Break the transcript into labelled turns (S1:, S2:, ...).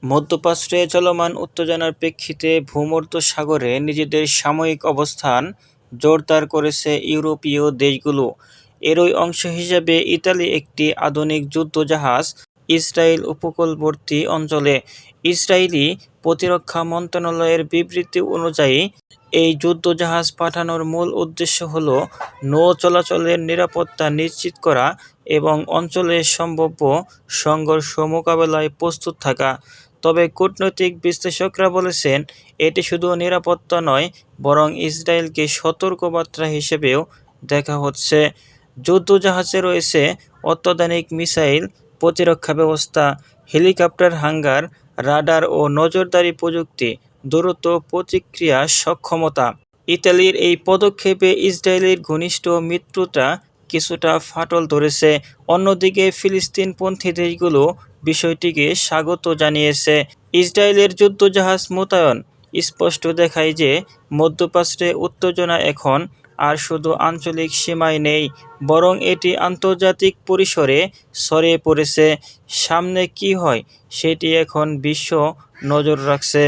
S1: মধ্যপ্রাচ্যে চলমান উত্তেজনার প্রেক্ষিতে ভূমধ্যসাগরে নিজেদের সাময়িক অবস্থান জোরদার করেছে ইউরোপীয় দেশগুলো। এরই অংশ হিসেবে ইতালি একটি আধুনিক যুদ্ধজাহাজ ইসরায়েল উপকূলবর্তী অঞ্চলে। ইসরায়েলি প্রতিরক্ষা মন্ত্রণালয়ের বিবৃতি অনুযায়ী, এই যুদ্ধজাহাজ পাঠানোর মূল উদ্দেশ্য হল নৌ চলাচলের নিরাপত্তা নিশ্চিত করা এবং অঞ্চলে সম্ভাব্য সংঘর্ষ মোকাবেলায় প্রস্তুত থাকা। তবে কূটনৈতিক বিশ্লেষকরা বলছেন, এটি শুধু নিরাপত্তা নয়, বরং ইসরায়েলকে সতর্কবার্তা হিসেবেও দেখা হচ্ছে। যুদ্ধজাহাজে রয়েছে অত্যাধুনিক মিসাইল প্রতিরক্ষা ব্যবস্থা, হেলিকপ্টার হাঙ্গার, রাডার ও নজরদারি প্রযুক্তি, দ্রুত প্রতিক্রিয়া সক্ষমতা। ইতালির এই পদক্ষেপে ইসরায়েলের ঘনিষ্ঠ মিত্রতা কিছুটা ফাটল ধরেছে। অন্যদিকে ফিলিস্তিনপন্থী দেশগুলো বিষয়টিকে স্বাগত জানিয়েছে। ইসরায়েলের যুদ্ধজাহাজ মোতায়েন স্পষ্ট দেখায় যে মধ্যপ্রাচ্যে উত্তেজনা এখন আর শুধু আঞ্চলিক সীমায় নেই, বরং এটি আন্তর্জাতিক পরিসরে ছড়িয়ে পড়েছে। সামনে কী হয় সেটি এখন বিশ্ব নজর রাখছে।